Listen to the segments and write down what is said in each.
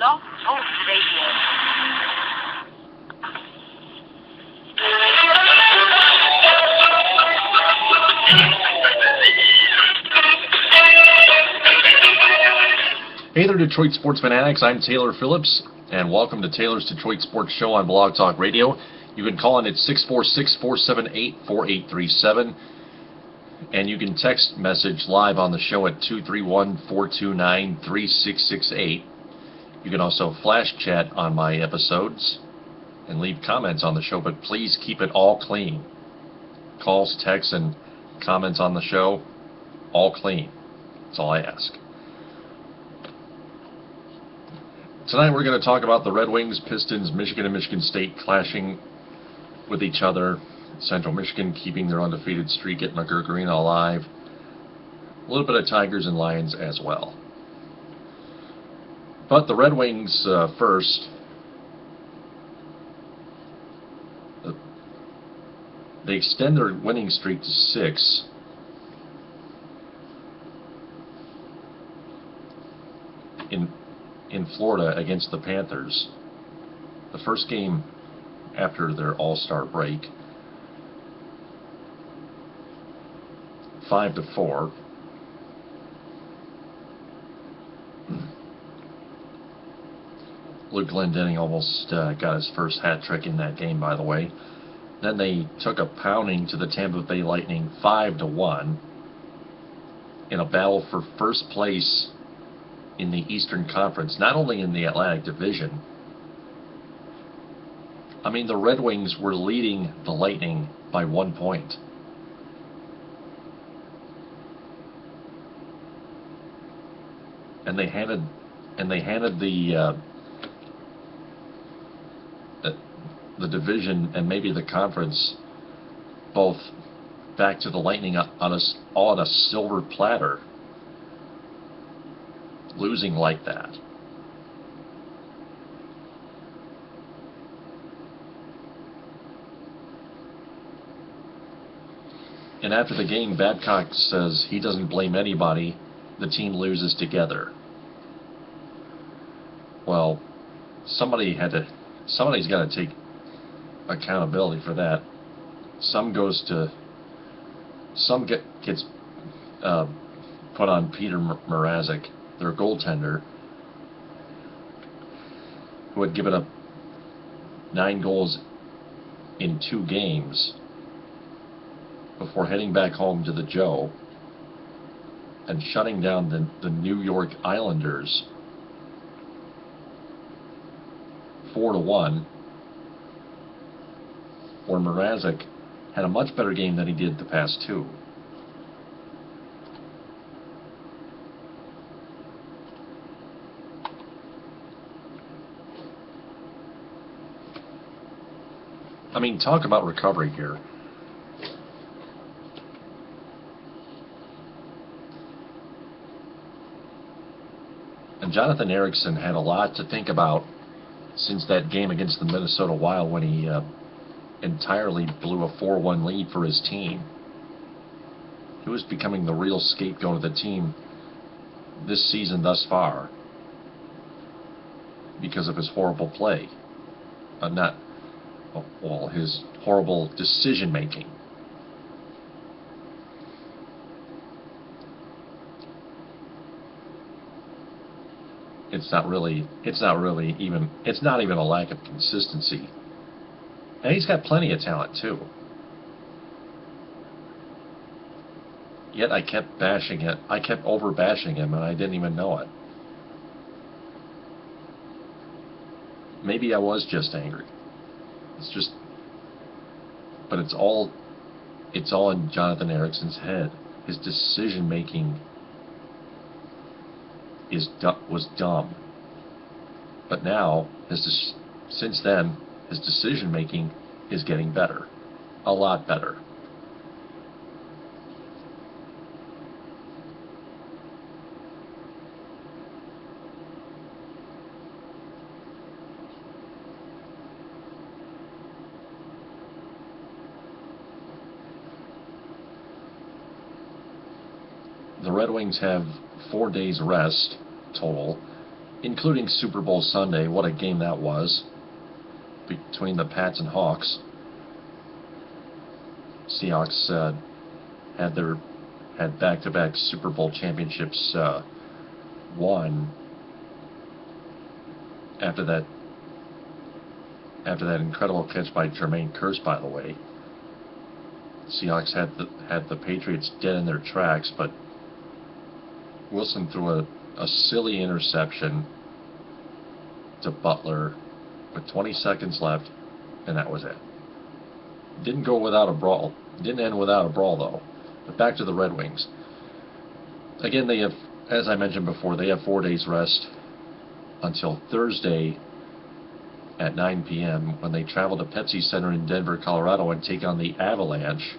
Blog Talk Radio. Hey there, Detroit sports fanatics. I'm Taylor Phillips, and welcome to Taylor's Detroit Sports Show on Blog Talk Radio. You can call in at 646-478-4837, and you can text message live on the show at 231-429-3668. You can also flash chat on my episodes and leave comments on the show, but please keep it all clean. Calls, texts, and comments on the show, all clean. That's all I ask. Tonight we're going to talk about the Red Wings, Pistons, Michigan and Michigan State clashing with each other. Central Michigan keeping their undefeated streak at McGurk Arena alive. A little bit of Tigers and Lions as well. But the Red Wings first. They extend their winning streak to 6. In Florida against the Panthers. The first game after their All-Star break. 5-4. Luke Glendening almost got his first hat trick in that game, by the way. Then they took a pounding to the Tampa Bay Lightning 5-1 in a battle for first place in the Eastern Conference, not only in the Atlantic Division. I mean, the Red Wings were leading the Lightning by 1 point. And they handed the division and maybe the conference both back to the Lightning all on a silver platter. Losing like that. And after the game, Babcock says he doesn't blame anybody. The team loses together. Well, somebody's got to take accountability for that. Some gets put on Peter Mrazek, their goaltender, who had given up 9 goals in 2 games before heading back home to the Joe and shutting down the New York Islanders 4-1, where Mrazek had a much better game than he did the past 2. I mean, talk about recovery here. And Jonathan Ericsson had a lot to think about since that game against the Minnesota Wild when he entirely blew a 4-1 lead for his team. He was becoming the real scapegoat of the team this season thus far because of his horrible play. His horrible decision making. It's not even a lack of consistency. And he's got plenty of talent too. Yet I kept over bashing him, and I didn't even know it. Maybe I was just angry. But it's all in Jonathan Ericsson's head. His decision making was dumb. But now, since then, his decision making is getting better, a lot better. The Red Wings have 4 days rest total including Super Bowl Sunday. What a game that was between the Pats and Hawks. Seahawks had back-to-back Super Bowl championships won after that incredible catch by Jermaine Kearse, by the way. Seahawks had the Patriots dead in their tracks, but Wilson threw a silly interception to Butler with 20 seconds left, and that was it. Didn't go without a brawl. Didn't end without a brawl, though. But back to the Red Wings. Again, they have, as I mentioned before, they have 4 days rest until Thursday at 9 p.m. when they travel to Pepsi Center in Denver, Colorado, and take on the Avalanche.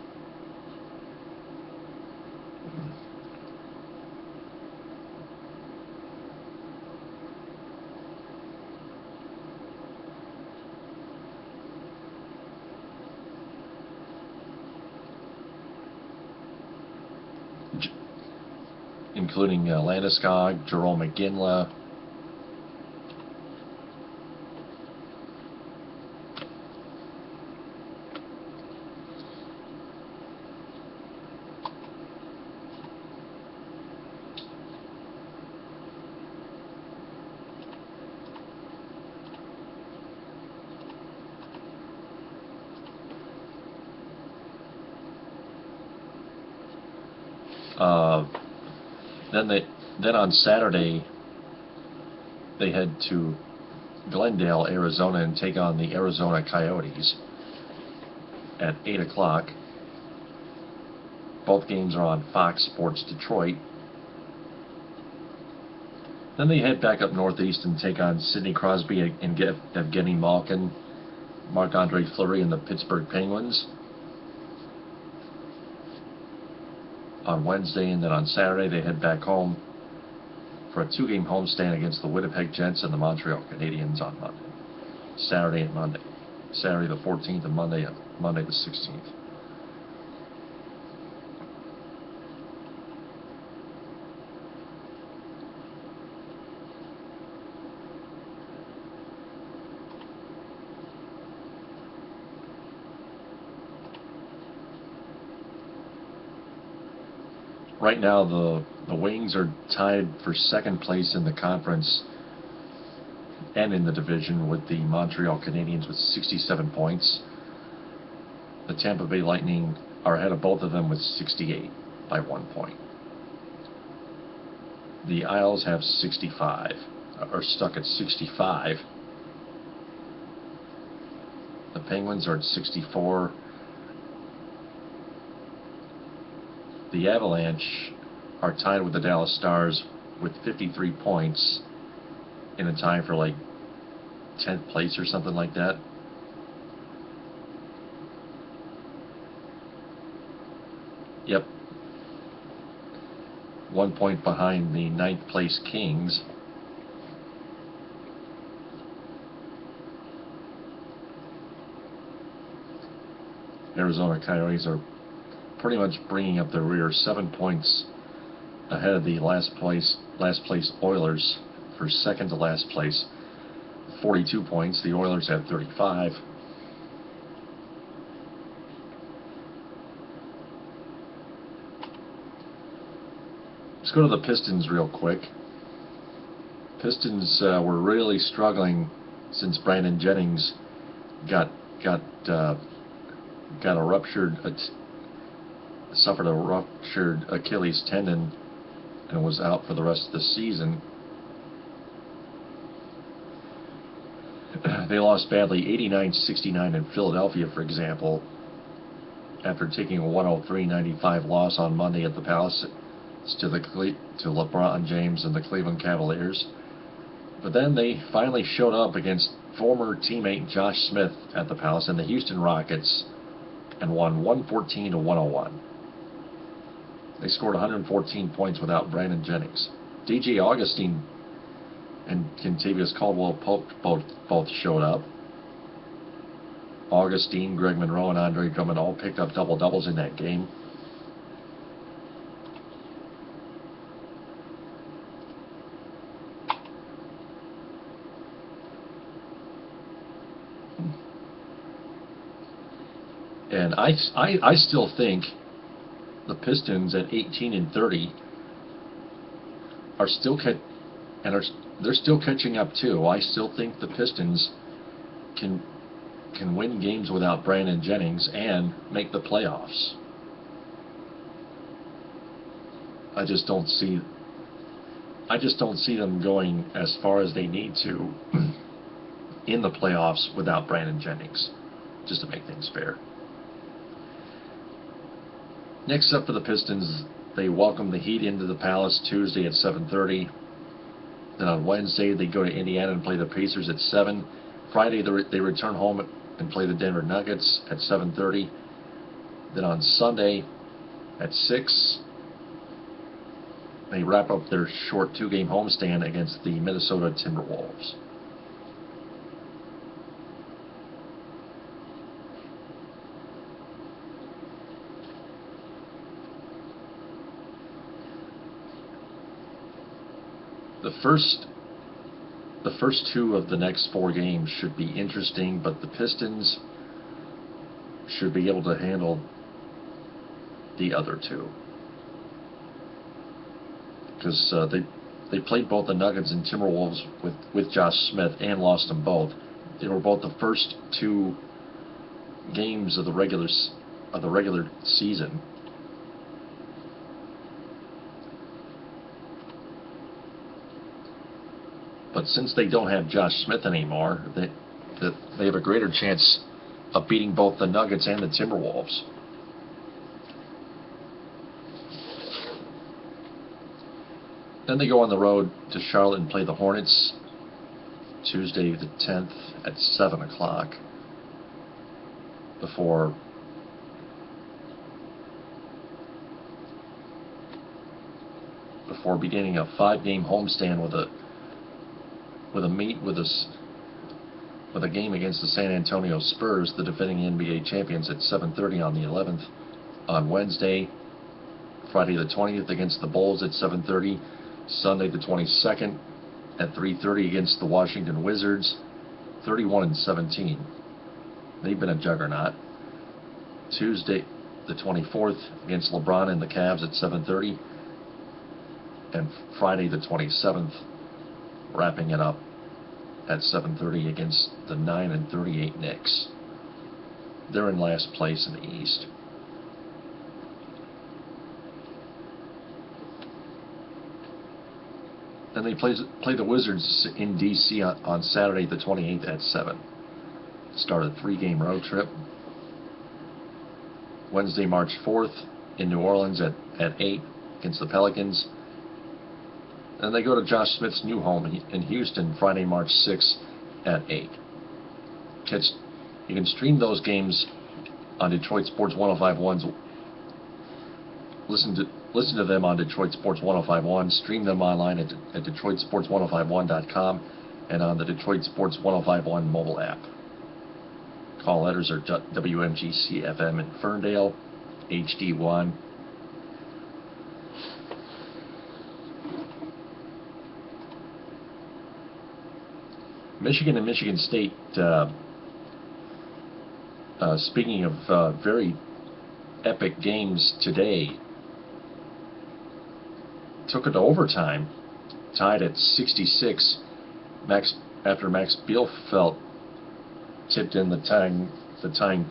Including Landeskog, Jerome McGinley, Then on Saturday, they head to Glendale, Arizona, and take on the Arizona Coyotes at 8 o'clock. Both games are on Fox Sports Detroit. Then they head back up northeast and take on Sidney Crosby and Evgeny Malkin, Marc-Andre Fleury, and the Pittsburgh Penguins on Wednesday, and then on Saturday they head back home for a 2-game homestand against the Winnipeg Jets and the Montreal Canadiens on Monday. Saturday and Monday. Saturday the 14th and Monday the 16th. Right now, the Wings are tied for second place in the conference and in the division with the Montreal Canadiens with 67 points. The Tampa Bay Lightning are ahead of both of them with 68 by 1 point. The Isles have 65, are stuck at 65. The Penguins are at 64. The Avalanche are tied with the Dallas Stars with 53 points in a tie for like 10th place or something like that. Yep. 1 point behind the 9th place Kings. Arizona Coyotes are pretty much bringing up the rear, 7 points ahead of the last place Oilers for second to last place, 42 points. The Oilers have 35. Let's go to the Pistons real quick. Pistons were really struggling since Brandon Jennings suffered a ruptured Achilles tendon and was out for the rest of the season. They lost badly 89-69 in Philadelphia, for example, after taking a 103-95 loss on Monday at the Palace to LeBron James and the Cleveland Cavaliers. But then they finally showed up against former teammate Josh Smith at the Palace and the Houston Rockets and won 114-101. They scored 114 points without Brandon Jennings. DJ Augustine and Kentavious Caldwell-Pope both showed up. Augustine, Greg Monroe, and Andre Drummond all picked up double-doubles in that game. And I still think the Pistons at 18-30 are still they're still catching up too. I still think the Pistons can win games without Brandon Jennings and make the playoffs. I just don't see them going as far as they need to in the playoffs without Brandon Jennings, just to make things fair. Next up for the Pistons, they welcome the Heat into the Palace Tuesday at 7:30. Then on Wednesday, they go to Indiana and play the Pacers at 7. Friday, they return home and play the Denver Nuggets at 7:30. Then on Sunday at 6, they wrap up their short 2-game homestand against the Minnesota Timberwolves. The first 2 of the next 4 games should be interesting, but the Pistons should be able to handle the other 2. Because they played both the Nuggets and Timberwolves with Josh Smith and lost them both. They were both the first 2 games of the regular season. But since they don't have Josh Smith anymore, they have a greater chance of beating both the Nuggets and the Timberwolves. Then they go on the road to Charlotte and play the Hornets Tuesday the 10th at 7 o'clock before beginning a 5-game homestand with a game against the San Antonio Spurs, the defending NBA champions, at 7:30 on the 11th. On Wednesday, Friday the 20th against the Bulls at 7:30. Sunday the 22nd at 3:30 against the Washington Wizards, 31-17. They've been a juggernaut. Tuesday the 24th against LeBron and the Cavs at 7:30. And Friday the 27th, wrapping it up at 7:30 against the 9-38 Knicks. They're in last place in the East. Then they play the Wizards in D.C. on Saturday the 28th at 7. Start a 3-game road trip. Wednesday, March 4th in New Orleans at 8 against the Pelicans. Then they go to Josh Smith's new home in Houston Friday, March 6th at 8. You can stream those games on Detroit Sports 105.1's. Listen to them on Detroit Sports 105.1. Stream them online at DetroitSports1051.com and on the Detroit Sports 105.1 mobile app. Call letters are WMGC FM in Ferndale, HD1. Michigan and Michigan State, speaking of very epic games today, took it to overtime, tied at 66. After Max Bielfeldt tipped in the tying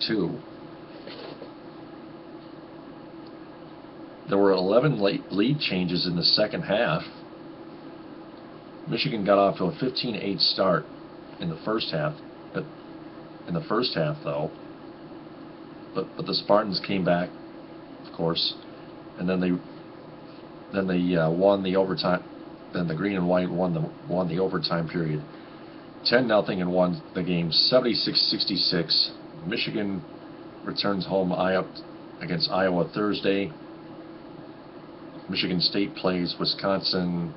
2. There were 11 lead changes in the second half. Michigan got off to a 15-8 start in the first half. Though, but the Spartans came back, of course, and then they won the overtime. Then the green and white won the overtime period, 10-0, and won the game 76-66. Michigan returns home against Iowa Thursday. Michigan State plays Wisconsin.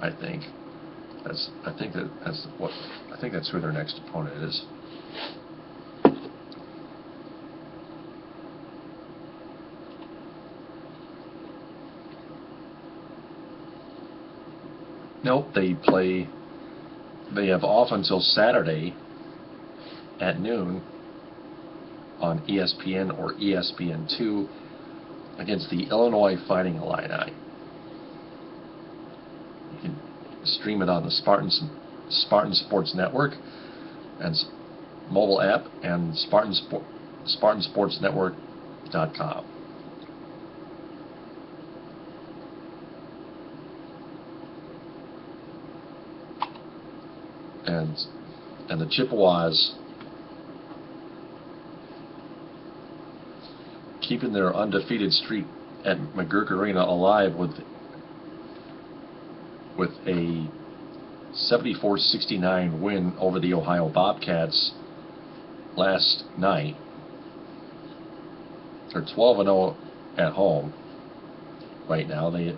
I think that's who their next opponent is. Nope, they have off until Saturday at noon on ESPN or ESPN2 against the Illinois Fighting Illini. You can stream it on the Spartan Sports Network and mobile app and SpartanSportsNetwork.com. And the Chippewas keeping their undefeated streak at McGurk Arena alive with a 74-69 win over the Ohio Bobcats last night. They're 12-0 at home right now. They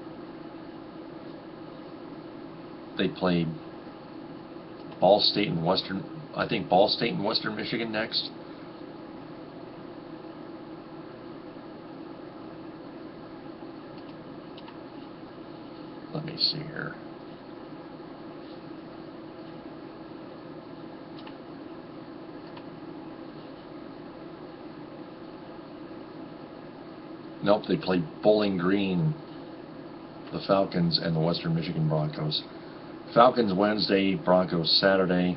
played Ball State and Western Michigan next. Let me see here. Nope, they played Bowling Green, the Falcons, and the Western Michigan Broncos. Falcons Wednesday, Broncos Saturday.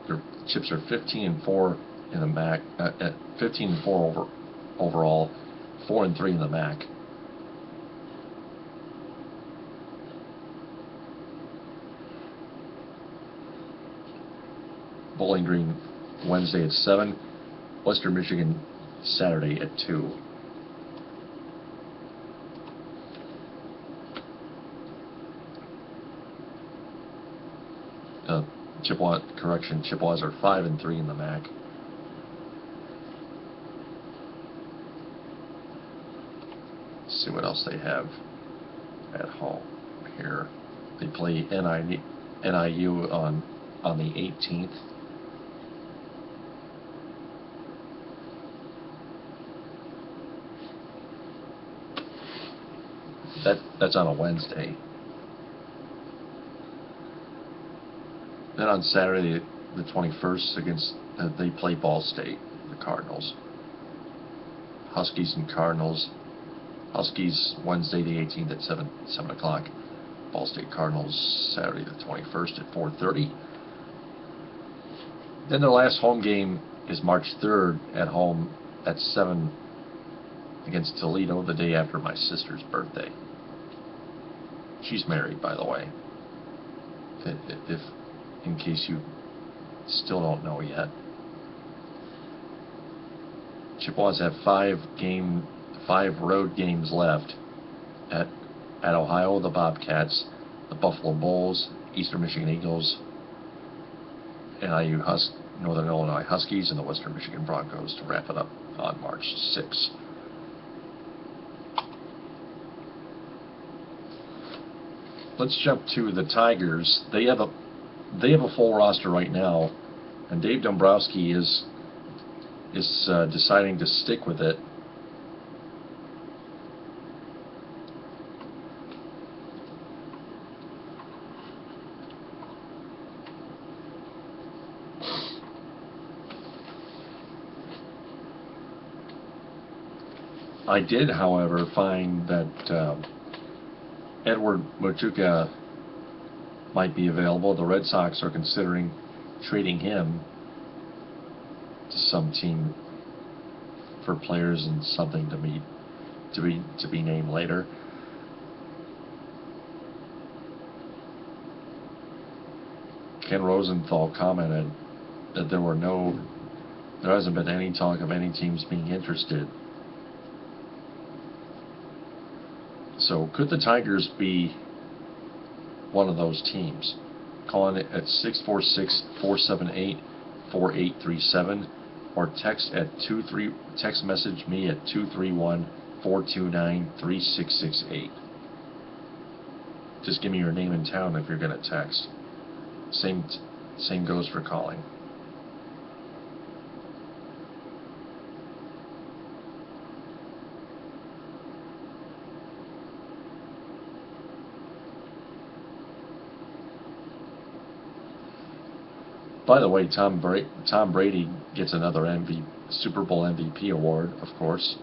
Their Chips are 15-4 in the MAC, 15-4 overall, 4-3 in the MAC. Bowling Green Wednesday at 7, Western Michigan Saturday at 2. Chippewas are 5-3 in the MAC. Let's see what else they have at home here. They play NIU on the 18th. That's on a Wednesday. Then on Saturday, the 21st, they play Ball State, the Cardinals. Huskies and Cardinals. Huskies Wednesday the 18th at 7 o'clock. Ball State Cardinals Saturday the 21st at 4:30. Then their last home game is March 3rd at home at 7 against Toledo, the day after my sister's birthday. She's married, by the way, if in case you still don't know yet. Chippewas have 5 road games left at Ohio, the Bobcats, the Buffalo Bulls, Eastern Michigan Eagles, Northern Illinois Huskies, and the Western Michigan Broncos to wrap it up on March 6th. Let's jump to the Tigers. They have a full roster right now, and Dave Dombrowski is deciding to stick with it. I did, however, find that Edward Motuka might be available. The Red Sox are considering trading him to some team for players and something to be named later. Ken Rosenthal commented that there hasn't been any talk of any teams being interested. So could the Tigers be one of those teams? Call in at 646-478-4837 or text message me at 231-429-3668. Just give me your name and town if you're going to text. Same goes for calling. By the way, Tom Brady gets another Super Bowl MVP award, of course.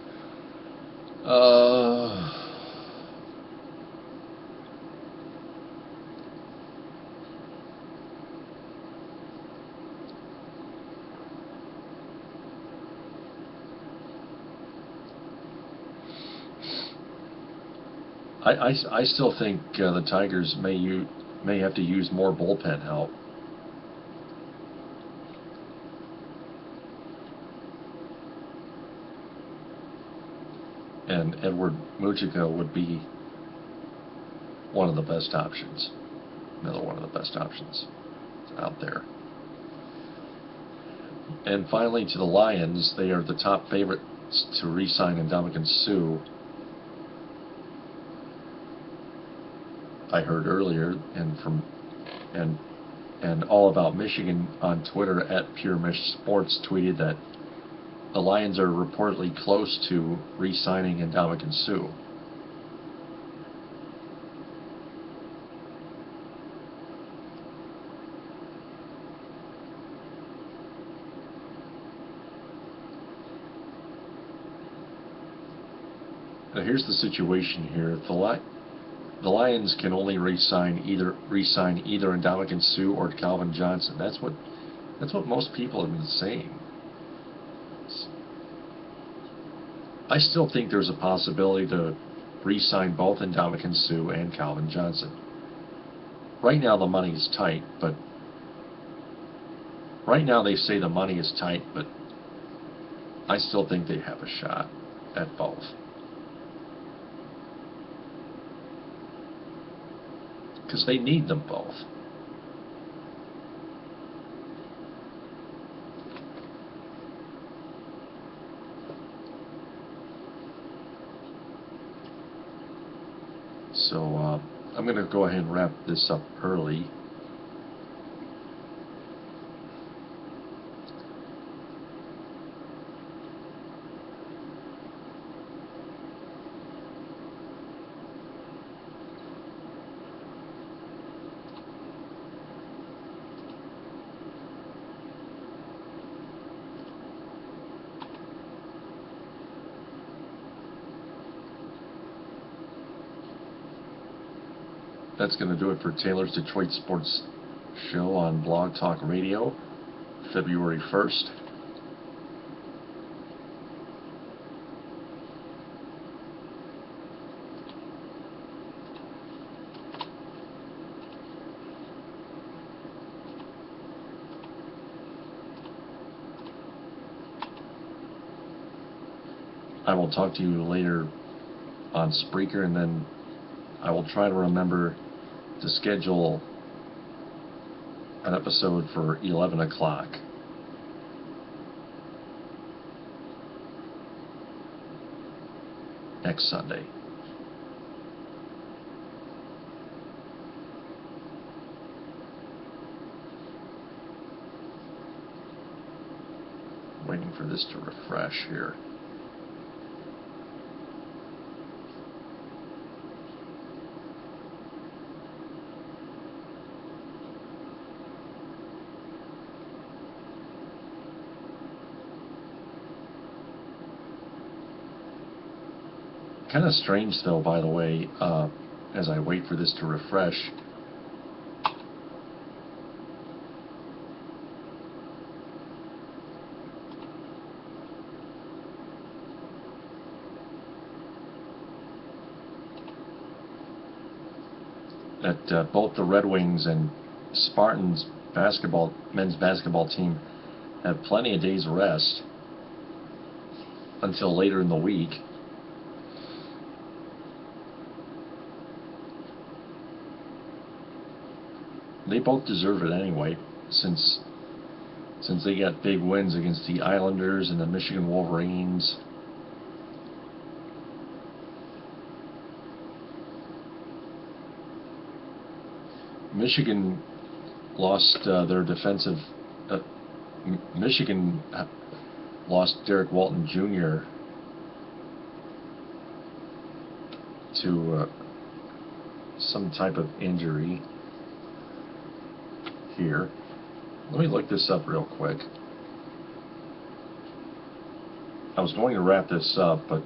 I still think the Tigers may have to use more bullpen help. And Edward Mujica would be one of the best options. Another one of the best options out there. And finally, to the Lions, they are the top favorites to re-sign Ndamukong Suh. I heard earlier, and All About Michigan on Twitter at Pure Mich Sports tweeted that the Lions are reportedly close to re-signing Ndamukong Suh. Now here's the situation here. The Lions can only re-sign either Ndamukong Suh or Calvin Johnson. That's what most people have been saying. I still think there's a possibility to re-sign both Ndamukong Suh and Calvin Johnson. Right now the money is tight, but right now they say the money is tight, but I still think they have a shot at both. Because they need them both. So I'm going to go ahead and wrap this up early. That's going to do it for Taylor's Detroit Sports Show on Blog Talk Radio, February 1st. I will talk to you later on Spreaker, and then I will try to remember to schedule an episode for 11 o'clock. Next Sunday. Waiting for this to refresh here. Kind of strange though, by the way, as I wait for this to refresh. That both the Red Wings and Spartans men's basketball team have plenty of days rest until later in the week. They both deserve it anyway, since they got big wins against the Islanders and the Michigan Wolverines. Michigan lost their defensive. Michigan lost Derek Walton Jr. to some type of injury here. Let me look this up real quick. I was going to wrap this up, but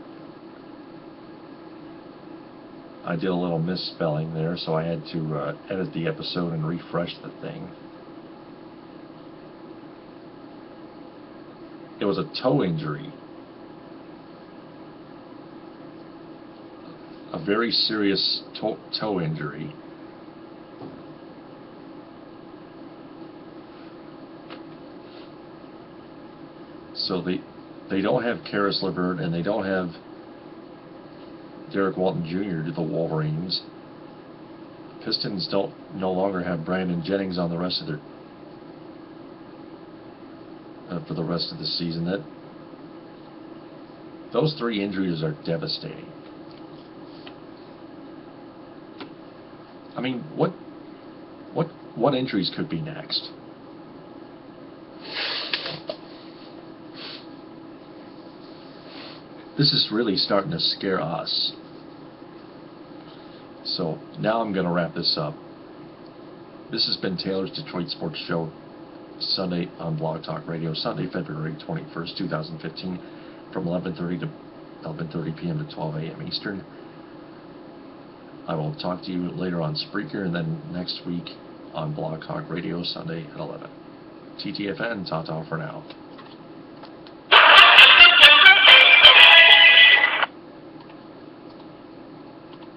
I did a little misspelling there, so I had to edit the episode and refresh the thing. It was a toe injury. A very serious toe injury. So they don't have Karis LeVert and they don't have Derek Walton Jr. to the Wolverines. Pistons no longer have Brandon Jennings on the rest of their for the rest of the season. Those three injuries are devastating. I mean, what injuries could be next? This is really starting to scare us. So now I'm going to wrap this up. This has been Taylor's Detroit Sports Show, Sunday on Blog Talk Radio, Sunday, February 21st, 2015, from 11:30 to 11:30 p.m. to 12 a.m. Eastern. I will talk to you later on Spreaker, and then next week on Blog Talk Radio, Sunday at 11. TTFN, ta-ta for now.